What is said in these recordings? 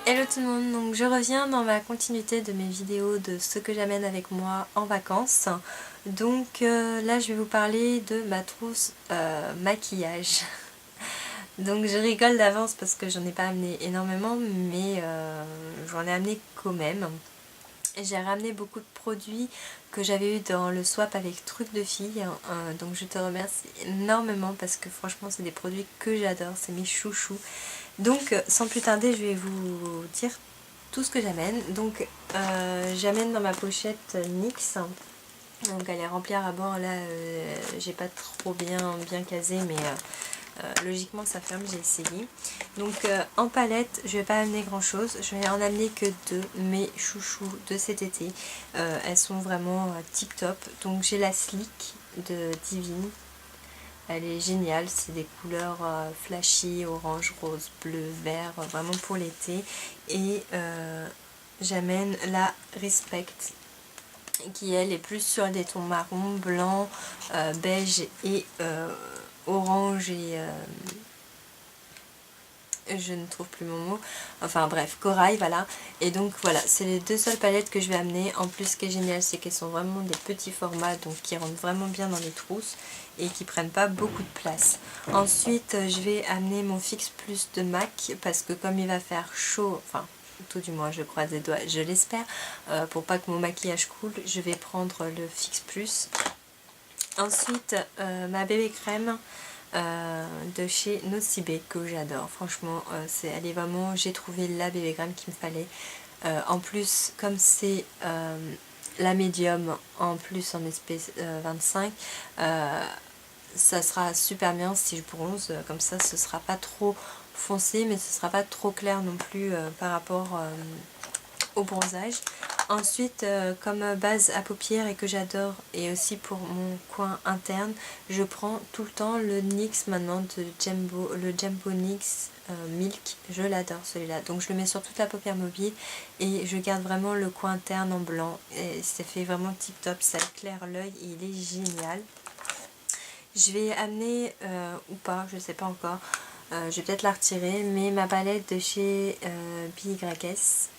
Hello tout le monde, donc je reviens dans ma continuité de mes vidéos de ce que j'amène avec moi en vacances. Donc là je vais vous parler de ma trousse maquillage. Donc je rigole d'avance parce que j'en ai pas amené énormément, mais j'en ai amené quand même. J'ai ramené beaucoup de produits que j'avais eu dans le swap avec Trucs de filles, donc je te remercie énormément parce que franchement c'est des produits que j'adore, c'est mes chouchous. Donc sans plus tarder je vais vous dire tout ce que j'amène. Donc j'amène dans ma pochette NYX, donc elle est remplie à bord. Là j'ai pas trop bien casé, mais logiquement ça ferme, j'ai essayé. Donc en palette je vais pas amener grand chose, je vais en amener que deux, mes chouchous de cet été. Elles sont vraiment tip top. Donc j'ai la Sleek de Divine. Elle est géniale, c'est des couleurs flashy, orange, rose, bleu, vert, vraiment pour l'été. Et j'amène la Respect, qui elle est plus sur des tons marron, blanc, beige et orange et je ne trouve plus mon mot, enfin bref, corail, voilà. Et donc voilà, c'est les deux seules palettes que je vais amener. En plus ce qui est génial, c'est qu'elles sont vraiment des petits formats, donc qui rentrent vraiment bien dans les trousses et qui prennent pas beaucoup de place. Ensuite je vais amener mon Fix Plus de MAC, parce que comme il va faire chaud, enfin tout du moins je croise les doigts, je l'espère, pour pas que mon maquillage coule, je vais prendre le Fix Plus. Ensuite ma bébé crème de chez Nocibé, que j'adore. Franchement elle est vraiment, j'ai trouvé la bébé crème qu'il me fallait. En plus comme c'est la médium, en plus en espèce 25, ça sera super bien si je bronze, comme ça ce sera pas trop foncé mais ce sera pas trop clair non plus par rapport au bronzage. Ensuite comme base à paupières et que j'adore, et aussi pour mon coin interne, je prends tout le temps le NYX maintenant de Jumbo, le Jumbo NYX Milk. Je l'adore celui-là, donc je le mets sur toute la paupière mobile et je garde vraiment le coin interne en blanc et ça fait vraiment tip top, ça éclaire l'œil et il est génial. Je vais amener, ou pas, je sais pas encore, je vais peut-être la retirer, mais ma palette de chez BYS.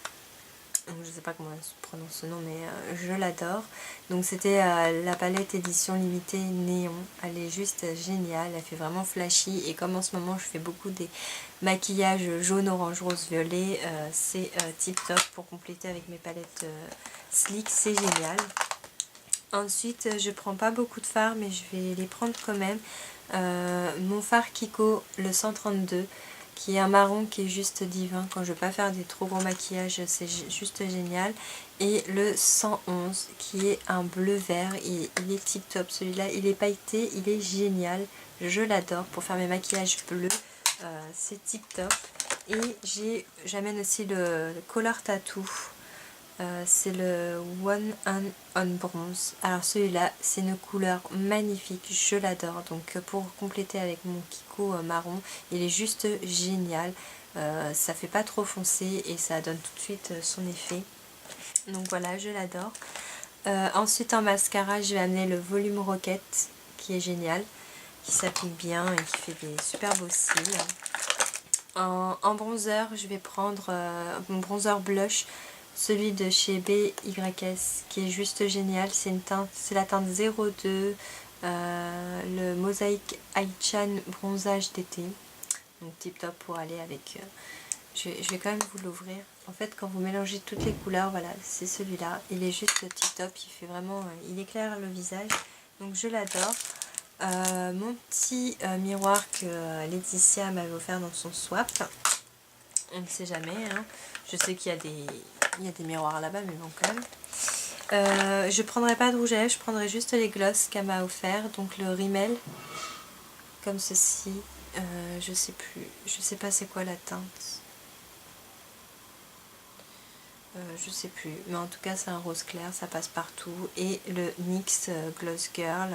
Je sais pas comment elle se prononce ce nom, mais je l'adore. Donc c'était la palette édition limitée néon. Elle est juste géniale, elle fait vraiment flashy. Et comme en ce moment je fais beaucoup des maquillages jaune, orange, rose, violet, c'est tip top pour compléter avec mes palettes sleek, c'est génial. Ensuite je prends pas beaucoup de fards, mais je vais les prendre quand même. Mon fard Kiko, le 132, qui est un marron qui est juste divin. Quand je veux pas faire des trop gros maquillages, c'est juste génial. Et le 111 qui est un bleu vert, il est tip top. Celui-là il est pailleté, il est génial, je l'adore pour faire mes maquillages bleus, c'est tip top. Et j'amène aussi le Color Tattoo. C'est le One on Bronze. Alors celui-là c'est une couleur magnifique, je l'adore. Donc pour compléter avec mon Kiko marron, il est juste génial. Ça fait pas trop foncé et ça donne tout de suite son effet. Donc voilà, je l'adore. Ensuite en mascara je vais amener le Volume Rocket, qui est génial, qui s'applique bien et qui fait des super beaux cils. En bronzer je vais prendre mon bronzer blush, celui de chez BYS, qui est juste génial. C'est la teinte 02, le Mosaic Eye Chan bronzage d'été, donc tip top pour aller avec. Je vais quand même vous l'ouvrir. En fait quand vous mélangez toutes les couleurs, voilà, c'est celui-là, il est juste tip top, il fait vraiment, il éclaire le visage, donc je l'adore. Mon petit miroir que Laetitia m'avait offert dans son swap, on ne sait jamais, hein. Je sais qu'il y a des miroirs là-bas, mais bon quand même. Je prendrai pas de rouge à lèvres, je prendrai juste les gloss qu'elle m'a offert, donc le Rimmel, comme ceci. Je sais plus, je sais pas c'est quoi la teinte. Je sais plus, mais en tout cas c'est un rose clair, ça passe partout. Et le NYX Gloss Girl,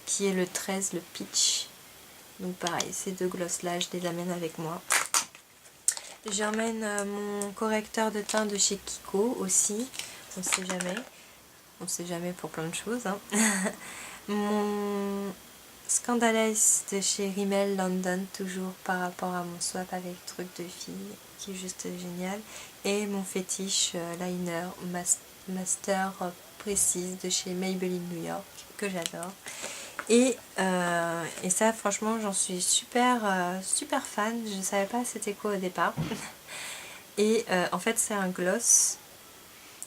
qui est le 13, le Peach. Donc pareil, ces deux gloss là, je les amène avec moi. J'emmène mon correcteur de teint de chez Kiko aussi, on sait jamais pour plein de choses, hein. Scandalous de chez Rimmel London, toujours par rapport à mon swap avec Truc de Fille, qui est juste génial. Et mon fétiche liner Master Précise de chez Maybelline New York, que j'adore. Et ça, franchement, j'en suis super fan. Je ne savais pas c'était quoi au départ. Et en fait, c'est un gloss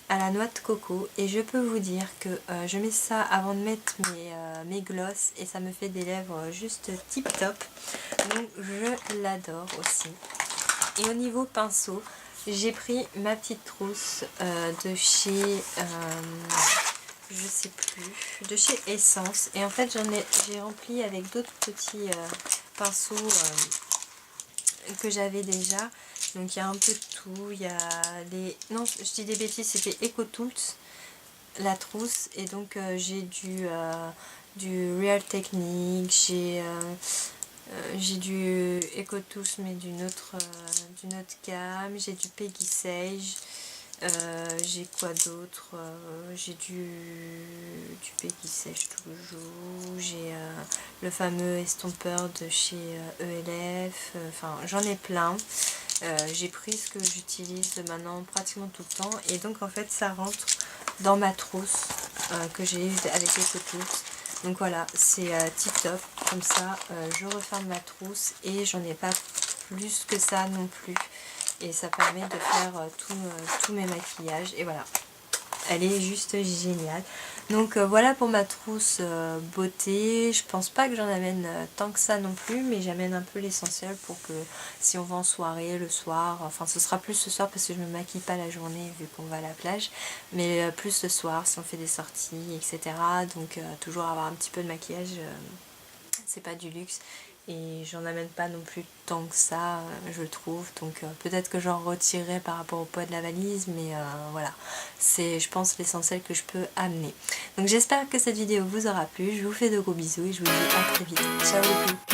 à la noix de coco, et je peux vous dire que je mets ça avant de mettre mes gloss et ça me fait des lèvres juste tip top, donc je l'adore aussi. Et au niveau pinceau, j'ai pris ma petite trousse de chez je sais plus, de chez Essence, et en fait j'ai rempli avec d'autres petits pinceaux que j'avais déjà. Donc il y a un peu de tout, il y a les... Non, je dis des bêtises, c'était EcoTools, la trousse. Et donc j'ai du Real Technique, j'ai du EcoTools mais d'une autre gamme, j'ai du Peggy Sage, j'ai quoi d'autre, j'ai du Peggy Sage toujours, j'ai le fameux estompeur de chez ELF, enfin j'en ai plein. J'ai pris ce que j'utilise maintenant pratiquement tout le temps, et donc en fait ça rentre dans ma trousse que j'ai eue avec EcoTools. Donc voilà, c'est tip top, comme ça je referme ma trousse et j'en ai pas plus que ça non plus, et ça permet de faire tous mes maquillages. Et voilà, elle est juste géniale. Donc voilà pour ma trousse beauté. Je pense pas que j'en amène tant que ça non plus, mais j'amène un peu l'essentiel pour que si on va en soirée le soir, enfin ce sera plus ce soir parce que je me maquille pas la journée vu qu'on va à la plage, mais plus le soir si on fait des sorties, etc. Donc toujours avoir un petit peu de maquillage, c'est pas du luxe. Et j'en amène pas non plus tant que ça, je trouve. Donc peut-être que j'en retirerai par rapport au poids de la valise, mais voilà, c'est je pense l'essentiel que je peux amener. Donc j'espère que cette vidéo vous aura plu, je vous fais de gros bisous et je vous dis à très vite. Ciao les filles.